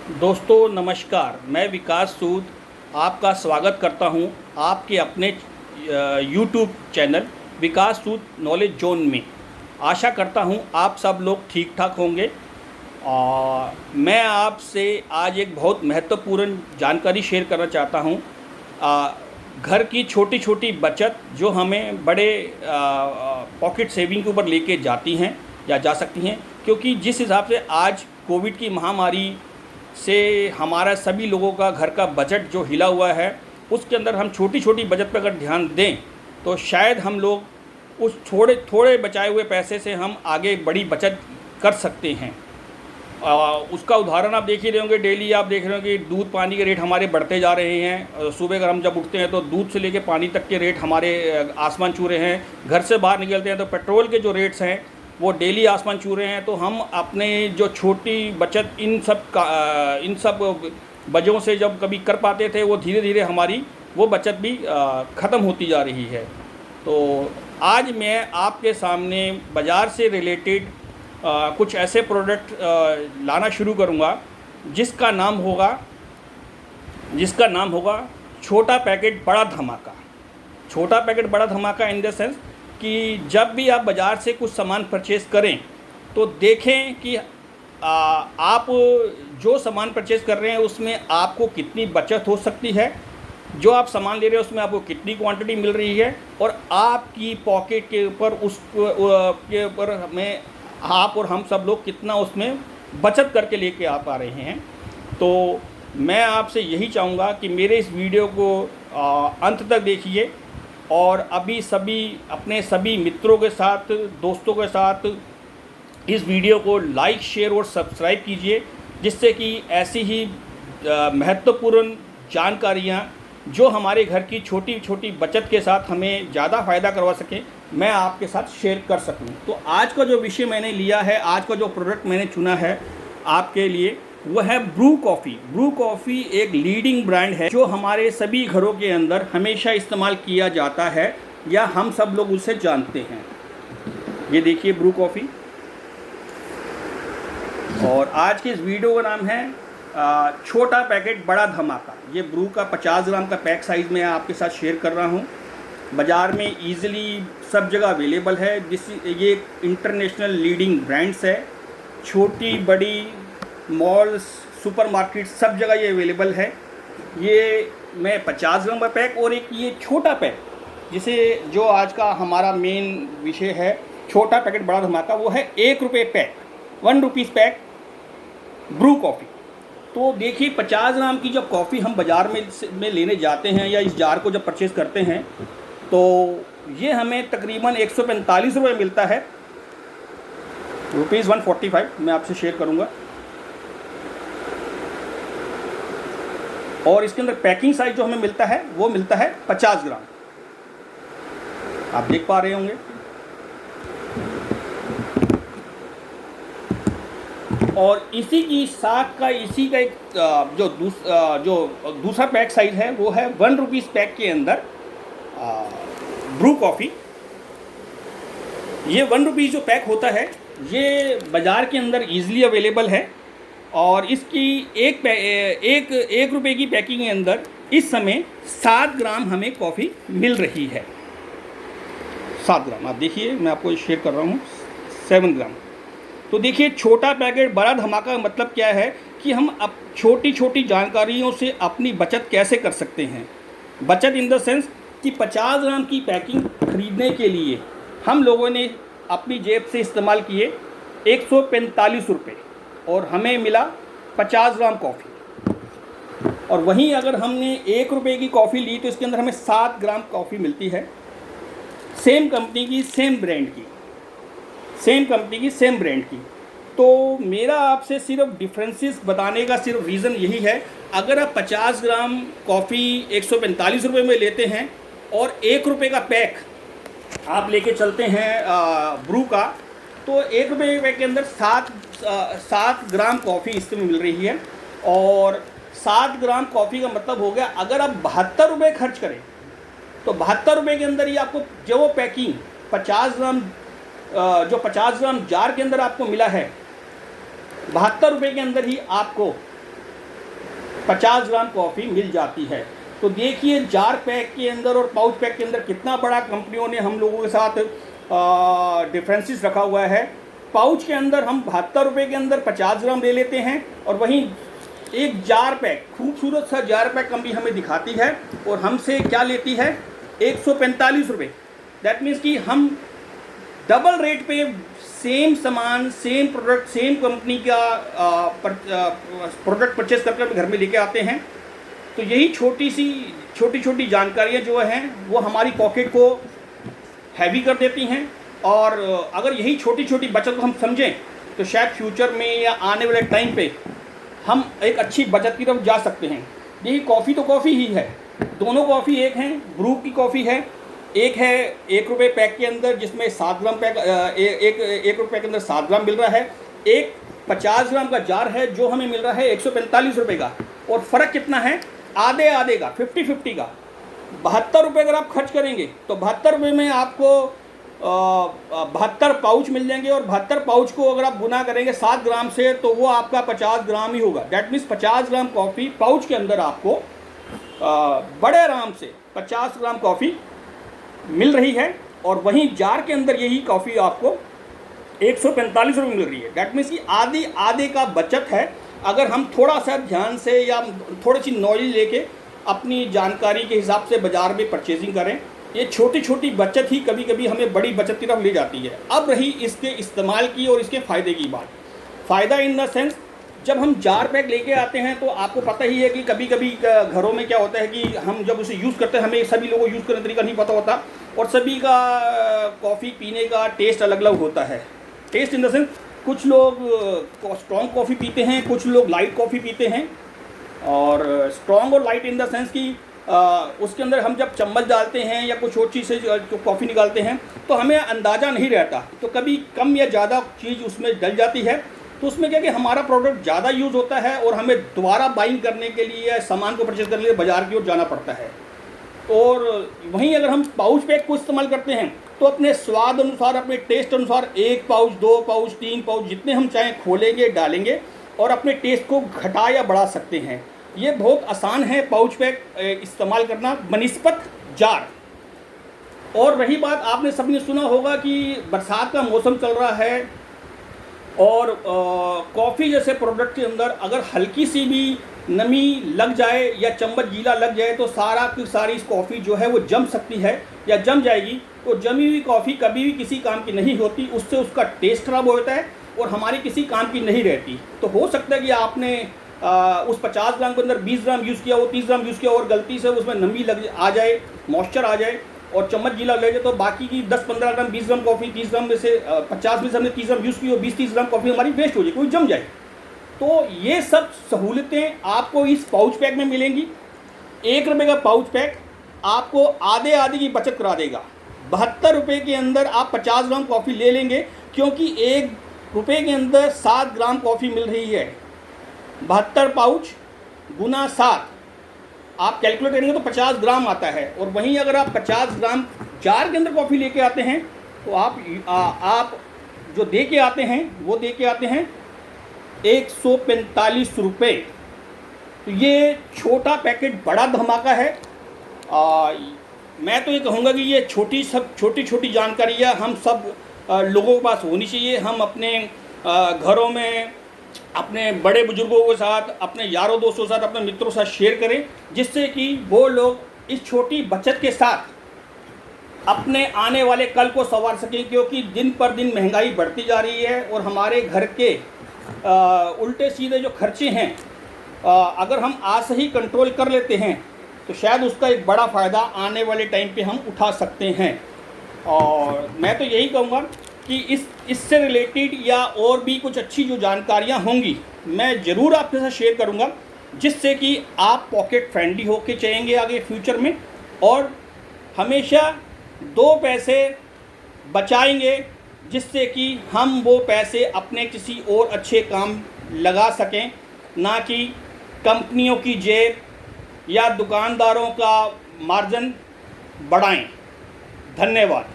दोस्तों नमस्कार, मैं विकास सूद आपका स्वागत करता हूं आपके अपने यूट्यूब चैनल विकास सूद नॉलेज जोन में। आशा करता हूं आप सब लोग ठीक ठाक होंगे। मैं आपसे आज एक बहुत महत्वपूर्ण जानकारी शेयर करना चाहता हूं। घर की छोटी छोटी बचत जो हमें बड़े पॉकेट सेविंग के ऊपर लेके जाती हैं या जा सकती हैं, क्योंकि जिस हिसाब से आज कोविड की महामारी से हमारा सभी लोगों का घर का बजट जो हिला हुआ है, उसके अंदर हम छोटी छोटी बचत पर अगर ध्यान दें तो शायद हम लोग उस थोड़े थोड़े बचाए हुए पैसे से हम आगे बड़ी बचत कर सकते हैं। उसका उदाहरण आप देख ही रहे होंगे, डेली आप देख रहे होंगे कि दूध पानी के रेट हमारे बढ़ते जा रहे हैं। सुबह अगर हम जब उठते हैं तो दूध से लेके पानी तक के रेट हमारे आसमान छू रहे हैं। घर से बाहर निकलते हैं तो पेट्रोल के जो रेट्स हैं वो डेली आसमान छू रहे हैं। तो हम अपने जो छोटी बचत इन सब वजहों से जब कभी कर पाते थे, वो धीरे धीरे हमारी वो बचत भी ख़त्म होती जा रही है। तो आज मैं आपके सामने बाज़ार से रिलेटेड कुछ ऐसे प्रोडक्ट लाना शुरू करूँगा जिसका नाम होगा छोटा पैकेट बड़ा धमाका। छोटा पैकेट बड़ा धमाका इन द सेंस कि जब भी आप बाज़ार से कुछ सामान परचेज़ करें तो देखें कि आप जो सामान परचेज़ कर रहे हैं उसमें आपको कितनी बचत हो सकती है, जो आप सामान ले रहे हैं उसमें आपको कितनी क्वांटिटी मिल रही है, और आपकी पॉकेट के ऊपर के ऊपर हमें आप और हम सब लोग कितना उसमें बचत करके लेके आ पा रहे हैं। तो मैं आपसे यही चाहूँगा कि मेरे इस वीडियो को अंत तक देखिए और अभी अपने सभी मित्रों के साथ, दोस्तों के साथ इस वीडियो को लाइक, शेयर और सब्सक्राइब कीजिए, जिससे कि ऐसी ही महत्वपूर्ण जानकारियाँ जो हमारे घर की छोटी छोटी बचत के साथ हमें ज़्यादा फ़ायदा करवा सकें, मैं आपके साथ शेयर कर सकूं। तो आज का जो विषय मैंने लिया है, आज का जो प्रोडक्ट मैंने चुना है आपके लिए, वो है ब्रू कॉफ़ी। ब्रू कॉफ़ी एक लीडिंग ब्रांड है जो हमारे सभी घरों के अंदर हमेशा इस्तेमाल किया जाता है या हम सब लोग उसे जानते हैं। ये देखिए ब्रू कॉफ़ी। और आज के इस वीडियो का नाम है छोटा पैकेट बड़ा धमाका। ये ब्रू का 50 ग्राम का पैक साइज़ में आपके साथ शेयर कर रहा हूँ। बाज़ार में ईज़िली सब जगह अवेलेबल है। ये इंटरनेशनल लीडिंग ब्रांड्स है। छोटी बड़ी मॉल्स, सुपरमार्केट सब जगह ये अवेलेबल है। ये मैं 50 ग्राम का पैक और एक ये छोटा पैक, जिसे जो आज का हमारा मेन विषय है छोटा पैकेट बड़ा धमाका, वो है 1 रुपये pack, 1 rupees pack Bru coffee. तो देखिए 50 ग्राम की जब कॉफ़ी हम बाज़ार में लेने जाते हैं या इस जार को जब परचेज़ करते हैं तो ये हमें तकरीबन 145 रुपये मिलता है, ₹145 मैं आपसे शेयर करूँगा। और इसके अंदर पैकिंग साइज जो हमें मिलता है वो मिलता है 50 ग्राम, आप देख पा रहे होंगे। और इसी का एक जो दूसरा पैक साइज है वो है 1 रुपीज़ पैक के अंदर ब्रू कॉफ़ी। ये 1 रुपीज़ जो पैक होता है ये बाज़ार के अंदर ईज़िली अवेलेबल है। और इसकी एक रुपये की पैकिंग के अंदर इस समय 7 ग्राम हमें कॉफ़ी मिल रही है। 7 ग्राम, आप देखिए मैं आपको शेयर कर रहा हूँ, 7 ग्राम। तो देखिए छोटा पैकेट बड़ा धमाका का मतलब क्या है कि हम अब छोटी छोटी जानकारियों से अपनी बचत कैसे कर सकते हैं। बचत इन द सेंस कि 50 ग्राम की पैकिंग खरीदने के लिए हम लोगों ने अपनी जेब से इस्तेमाल किए 145 रुपये और हमें मिला 50 ग्राम कॉफ़ी। और वहीं अगर हमने 1 रुपये की कॉफ़ी ली तो इसके अंदर हमें 7 ग्राम कॉफ़ी मिलती है, सेम कंपनी की, सेम ब्रांड की। तो मेरा आपसे सिर्फ डिफरेंसेस बताने का सिर्फ रीज़न यही है, अगर आप 50 ग्राम कॉफ़ी 145 रुपये में लेते हैं और 1 रुपये का पैक आप लेके चलते हैं ब्रू का, तो 1 रुपये के पैक के अंदर 7 ग्राम कॉफ़ी इसमें मिल रही है। और 7 ग्राम कॉफ़ी का मतलब हो गया, अगर आप 72 रुपये खर्च करें तो 72 रुपये के अंदर ही आपको जो वो पैकिंग 50 ग्राम जार के अंदर आपको मिला है, 72 रुपये के अंदर ही आपको 50 ग्राम कॉफ़ी मिल जाती है। तो देखिए जार पैक के अंदर और पाउच पैक के अंदर कितना बड़ा कंपनियों ने हम लोगों के साथ डिफरेंसेस रखा हुआ है। पाउच के अंदर हम 72 रुपये के अंदर 50 ग्राम ले लेते हैं, और वहीं एक जार पैक, खूबसूरत सा जार पैक कंपनी हमें दिखाती है और हमसे क्या लेती है, 145 रुपये। दैट मीन्स कि हम डबल रेट पे सेम सामान, सेम प्रोडक्ट, सेम कंपनी का प्रोडक्ट परचेस करके घर में लेके आते हैं। तो यही छोटी छोटी जानकारियाँ जो हैं वो हमारी पॉकेट को हैवी कर देती हैं, और अगर यही छोटी छोटी बचत को हम समझें तो शायद फ्यूचर में या आने वाले टाइम पे हम एक अच्छी बचत की तरफ जा सकते हैं। देखिए कॉफ़ी तो कॉफ़ी ही है, दोनों कॉफ़ी एक हैं, ब्रू की कॉफ़ी है। एक है 1 रुपये पैक के अंदर जिसमें 7 ग्राम पैक, एक रुपये के अंदर 7 ग्राम मिल रहा है। एक 50 ग्राम का जार है जो हमें मिल रहा है 145 रुपये का, और फ़र्क कितना है, आधे आधे का, 50-50 का। 72 रुपये अगर आप खर्च करेंगे तो 72 रुपये में आपको 72 पाउच मिल जाएंगे, और 72 पाउच को अगर आप गुना करेंगे 7 ग्राम से तो वो आपका 50 ग्राम ही होगा। That means 50 gram coffee pouch के अंदर आपको बड़े आराम से 50 ग्राम कॉफ़ी मिल रही है, और वहीं जार के अंदर यही कॉफ़ी आपको 145 रुपये मिल रही है। डैट मीन्स कि आधी आधे का बचत है। अगर हम थोड़ा सा ध्यान से या थोड़ी सी नॉलेज लेके अपनी जानकारी के हिसाब से बाज़ार में परचेजिंग करें, ये छोटी छोटी बचत ही कभी कभी हमें बड़ी बचत की तरफ ले जाती है। अब रही इसके इस्तेमाल की और इसके फ़ायदे की बात। फ़ायदा इन द सेंस, जब हम जार पैक लेके आते हैं तो आपको पता ही है कि कभी कभी घरों में क्या होता है कि हम जब उसे यूज़ करते हैं, हमें सभी लोगों को यूज़ करने का तरीका नहीं पता होता, और सभी का कॉफ़ी पीने का टेस्ट अलग अलग होता है। टेस्ट इन द सेंस, कुछ लोग स्ट्रॉन्ग कॉफ़ी पीते हैं, कुछ लोग लाइट कॉफ़ी पीते हैं। और स्ट्रॉन्ग और लाइट इन द सेंस कि उसके अंदर हम जब चम्मच डालते हैं या कुछ और चीज़ से जो कॉफ़ी निकालते हैं तो हमें अंदाज़ा नहीं रहता, तो कभी कम या ज़्यादा चीज़ उसमें डल जाती है। तो उसमें क्या कि हमारा प्रोडक्ट ज़्यादा यूज़ होता है और हमें दोबारा बाइंग करने के लिए, सामान को परचेज करने के लिए बाज़ार की ओर जाना पड़ता है। और वहीं अगर हम पाउच पैक को इस्तेमाल करते हैं तो अपने स्वाद अनुसार, अपने टेस्ट अनुसार 1 पाउच, 2 पाउच, 3 पाउच जितने हम चाहें खोलेंगे, डालेंगे और अपने टेस्ट को घटा या बढ़ा सकते हैं। ये बहुत आसान है पाउच पैक इस्तेमाल करना बनिस्बत जार। और रही बात, आपने सबने सुना होगा कि बरसात का मौसम चल रहा है और कॉफ़ी जैसे प्रोडक्ट के अंदर अगर हल्की सी भी नमी लग जाए या चम्मच गीला लग जाए तो सारा की सारी कॉफ़ी जो है वो जम सकती है या जम जाएगी। तो जमी हुई कॉफ़ी कभी भी किसी काम की नहीं होती, उससे उसका टेस्ट खराब होता है और हमारी किसी काम की नहीं रहती। तो हो सकता है कि आपने उस 50 ग्राम के अंदर 20 ग्राम यूज़ किया हो, 30 ग्राम यूज़ किया और गलती से उसमें नमी लग आ जाए, मॉइस्चर आ जाए और चम्मच गीला ले जाए, तो बाकी की 10-15 ग्राम, 20 ग्राम कॉफ़ी, 30 ग्राम में से 50 में से हमने 30 ग्राम यूज़ की हो, 20-30 ग्राम कॉफ़ी हमारी वेस्ट हो जाए, कोई जम जाए। तो ये सब सहूलतें आपको इस पाउच पैक में मिलेंगी। 1 रुपये का पाउच पैक आपको आधे आधे की बचत करा देगा। 72 रुपये के अंदर आप 50 ग्राम कॉफ़ी ले लेंगे, क्योंकि 1 रुपये के अंदर 7 ग्राम कॉफ़ी मिल रही है। 72 पाउच गुना 7 आप कैलकुलेट करेंगे तो 50 ग्राम आता है। और वहीं अगर आप 50 ग्राम जार के अंदर कॉफ़ी लेके आते हैं तो आप जो दे के आते हैं वो दे के आते हैं 145 रुपये। तो ये छोटा पैकेट बड़ा धमाका है। मैं तो ये कहूँगा कि ये छोटी छोटी जानकारियाँ हम सब लोगों के पास होनी चाहिए। हम अपने घरों में अपने बड़े बुजुर्गों के साथ, अपने यारों दोस्तों के साथ, अपने मित्रों के साथ शेयर करें, जिससे कि वो लोग इस छोटी बचत के साथ अपने आने वाले कल को संवार सकें। क्योंकि दिन पर दिन महंगाई बढ़ती जा रही है और हमारे घर के उल्टे सीधे जो खर्चे हैं अगर हम आज से ही कंट्रोल कर लेते हैं तो शायद उसका एक बड़ा फ़ायदा आने वाले टाइम पे हम उठा सकते हैं। और मैं तो यही कहूँगा कि इससे रिलेटेड या और भी कुछ अच्छी जो जानकारियाँ होंगी मैं ज़रूर आपके साथ शेयर करूँगा, जिससे कि आप पॉकेट फ्रेंडली होके चलेंगे आगे फ्यूचर में और हमेशा 2 पैसे बचाएंगे, जिससे कि हम वो पैसे अपने किसी और अच्छे काम लगा सकें, ना कि कंपनियों की जेब या दुकानदारों का मार्जिन बढ़ाएं। धन्यवाद।